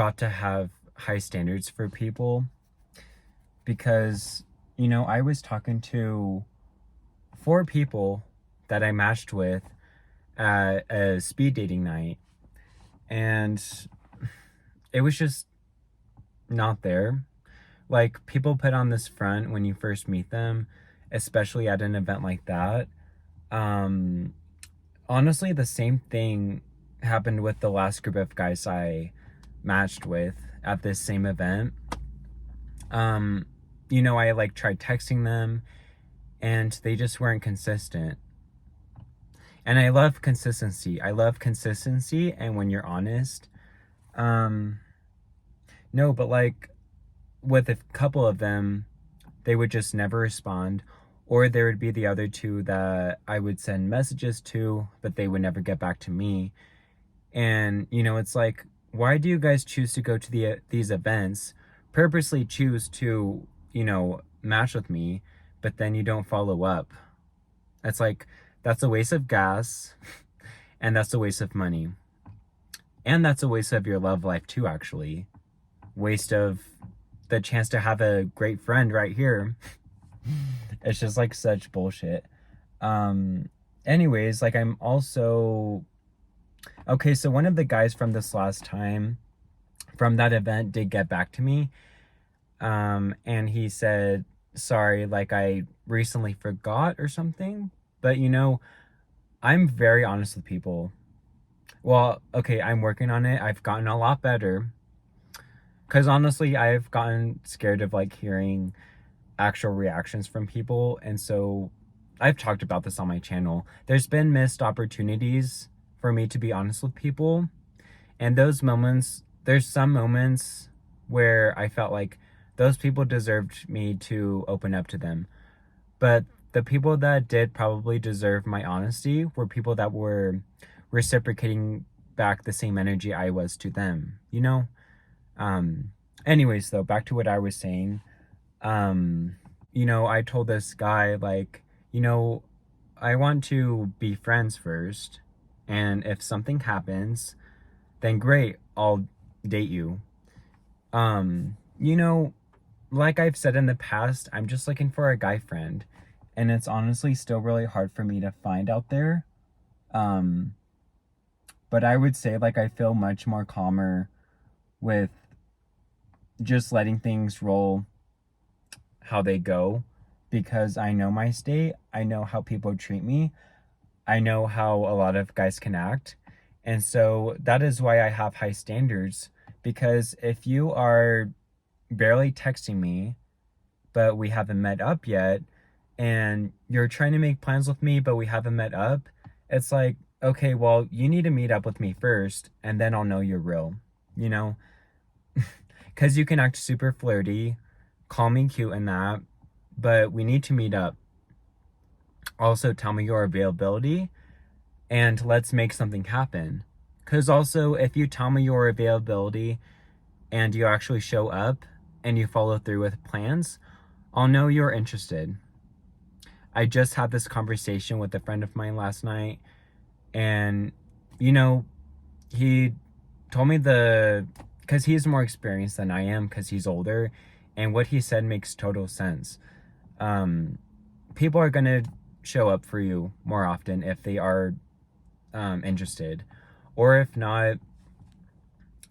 got to have high standards for people because, I was talking to 4 people that I matched with at a speed dating night, and it was just not there. Like, people put on this front when you first meet them, especially at an event like that. Um, Honestly, the same thing happened with the last group of guys I matched with at this same event. Um, I like tried texting them and they just weren't consistent. And I love consistency. I love consistency and when you're honest. Um, no, but like with a couple of them, they would just never respond. Or there would be the other two that I would send messages to, but they would never get back to me. And, it's like, why do you guys choose to go to these events, purposely choose to, match with me, but then you don't follow up? It's like, that's a waste of gas, and that's a waste of money. And that's a waste of your love life too, actually. Waste of the chance to have a great friend right here. It's just like such bullshit. Anyways, like I'm also okay, so one of the guys from this last time from that event did get back to me. And he said, sorry, like I recently forgot or something. But I'm very honest with people. Well, okay, I'm working on it. I've gotten a lot better. Because honestly, I've gotten scared of like hearing actual reactions from people. And so I've talked about this on my channel. There's been missed opportunities for me to be honest with people. And there's some moments where I felt like those people deserved me to open up to them. But the people that did probably deserve my honesty were people that were reciprocating back the same energy I was to them, Anyways, though, back to what I was saying. I told this guy, like, I want to be friends first. And if something happens, then great, I'll date you. Um, you know, like I've said in the past, I'm just looking for a guy friend. And it's honestly still really hard for me to find out there. Um, but I would say, like, I feel much more calmer with just letting things roll how they go because I know my state. I know how people treat me. I know how a lot of guys can act. And so that is why I have high standards, because if you are barely texting me, but we haven't met up yet, and you're trying to make plans with me, but we haven't met up, it's like, okay, well, you need to meet up with me first, and then I'll know you're real, you know? Because you can act super flirty, call me cute and that, but we need to meet up. Also, tell me your availability, and let's make something happen. Because also, if you tell me your availability and you actually show up and you follow through with plans, I'll know you're interested. I just had this conversation with a friend of mine last night, and he told me because he's more experienced than I am, because he's older, and what he said makes total sense. People are gonna show up for you more often if they are interested, or if not,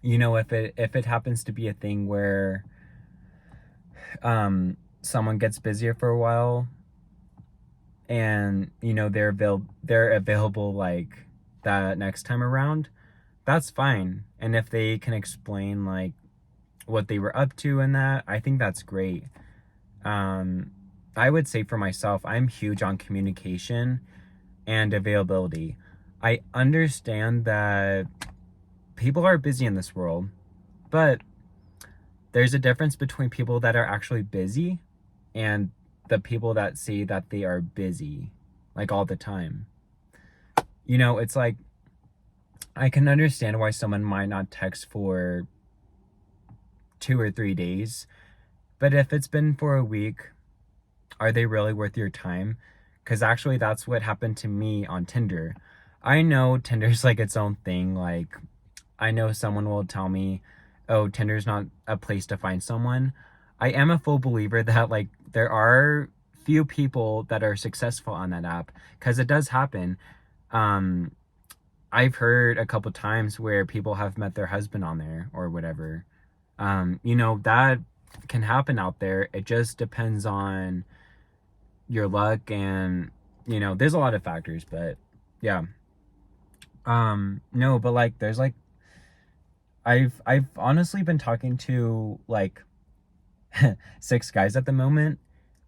if it happens to be a thing where someone gets busier for a while and they're available like that next time around, that's fine. And if they can explain like what they were up to and that, I think that's great. I would say for myself, I'm huge on communication and availability. I understand that people are busy in this world, but there's a difference between people that are actually busy and the people that say that they are busy, like all the time. It's like, I can understand why someone might not text for 2 or 3 days, but if it's been for a week, are they really worth your time? Because actually, that's what happened to me on Tinder. I know Tinder's like its own thing. Like, I know someone will tell me, oh, Tinder's not a place to find someone. I am a full believer that like there are few people that are successful on that app, because it does happen. Um, I've heard a couple times where people have met their husband on there or whatever. That can happen out there. It just depends on your luck, and there's a lot of factors, but yeah. No, but like there's like I've honestly been talking to like 6 guys at the moment,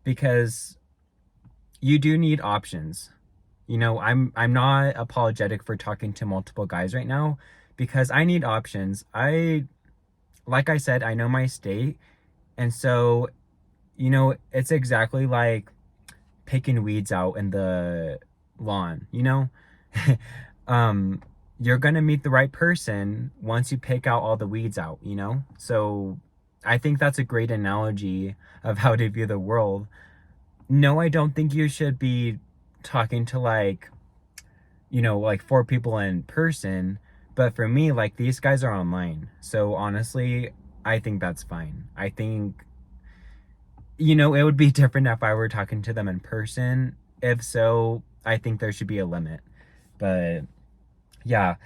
because you do need options. I'm not apologetic for talking to multiple guys right now, because I need options. Like I said, I know my state, and so it's exactly like picking weeds out in the lawn. um you're gonna meet the right person once you pick out all the weeds out. So I think that's a great analogy of how to view the world. No, I don't think you should be talking to like 4 people in person, but for me, like, these guys are online, so honestly, I think that's fine. I think it would be different if I were talking to them in person. If so, I think there should be a limit. But yeah,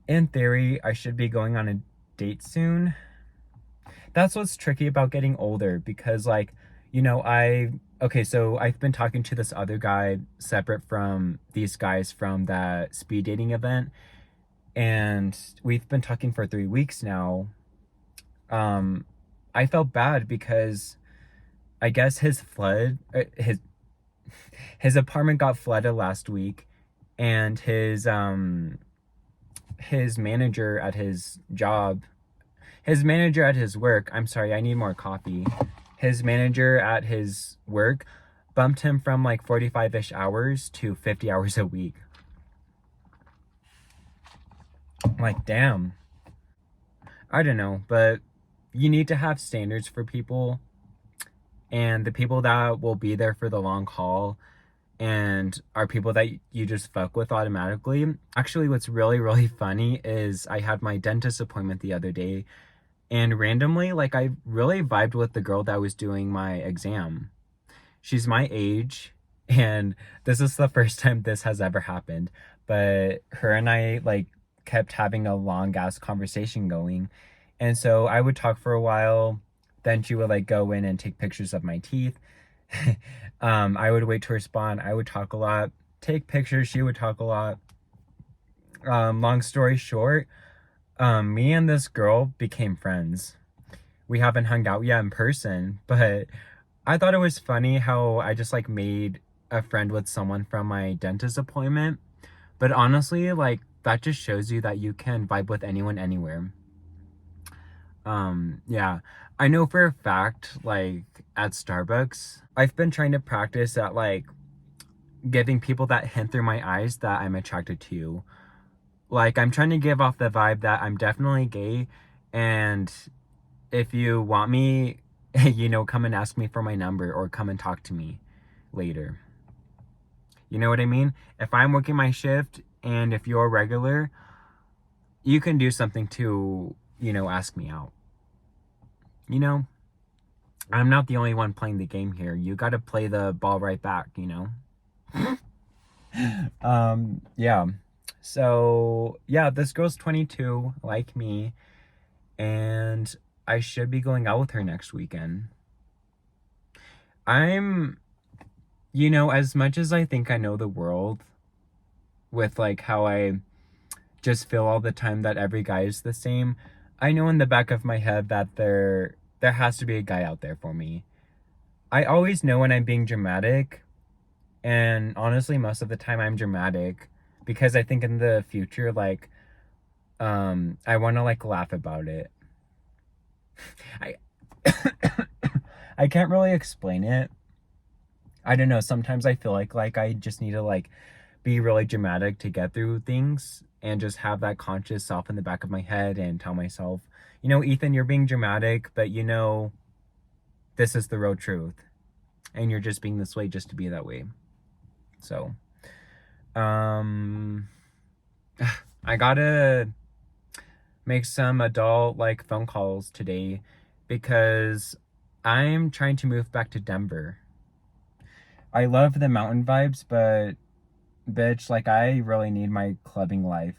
in theory, I should be going on a date soon. That's what's tricky about getting older, because like, okay, so I've been talking to this other guy separate from these guys from that speed dating event, and we've been talking for 3 weeks now. I felt bad because I guess his apartment got flooded last week, and his manager at his work, I'm sorry, I need more coffee. His manager at his work bumped him from like 45-ish hours to 50 hours a week. Like, damn. I don't know, but you need to have standards for people, and the people that will be there for the long haul and are people that you just fuck with automatically. Actually, what's really, really funny is I had my dentist appointment the other day, and randomly, like, I really vibed with the girl that was doing my exam. She's my age, and this is the first time this has ever happened, but her and I, like, kept having a long ass conversation going. And so I would talk for a while, then she would like go in and take pictures of my teeth. I would wait to respond. I would talk a lot, take pictures. She would talk a lot. Long story short, me and this girl became friends. We haven't hung out yet in person, but I thought it was funny how I just like made a friend with someone from my dentist appointment. But honestly, like, that just shows you that you can vibe with anyone anywhere. Yeah. I know for a fact, like, at Starbucks, I've been trying to practice at like giving people that hint through my eyes that I'm attracted to you. Like, I'm trying to give off the vibe that I'm definitely gay, and if you want me, come and ask me for my number or come and talk to me later. You know what I mean? If I'm working my shift and if you're regular, you can do something to, ask me out. I'm not the only one playing the game here. You got to play the ball right back. Yeah. So, yeah, this girl's 22, like me, and I should be going out with her next weekend. As much as I think I know the world, with like how I just feel all the time that every guy is the same, I know in the back of my head that there has to be a guy out there for me. I always know when I'm being dramatic, and honestly, most of the time I'm dramatic because I think in the future, like, I want to like laugh about it. I I can't really explain it. I don't know. Sometimes I feel like I just need to like be really dramatic to get through things, and just have that conscious self in the back of my head and tell myself, Ethan, you're being dramatic, but this is the real truth, and you're just being this way just to be that way. So, I gotta make some adult like phone calls today because I'm trying to move back to Denver. I love the mountain vibes, but bitch, like I really need my clubbing life,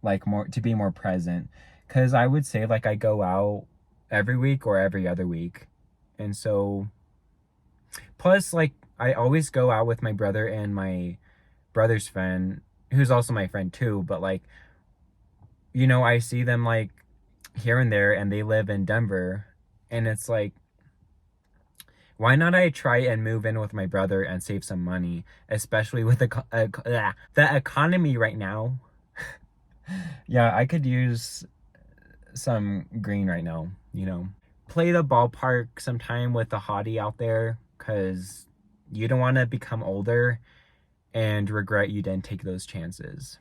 like more to be more present. Cause I would say like I go out every week or every other week. And so plus like I always go out with my brother and my brother's friend, who's also my friend too, but like, you know, I see them like here and there and they live in Denver and it's like why not I try and move in with my brother and save some money, especially with the economy right now. Yeah, I could use some green right now, you know. Play the ballpark sometime with the hottie out there cuz you don't want to become older and regret you didn't take those chances.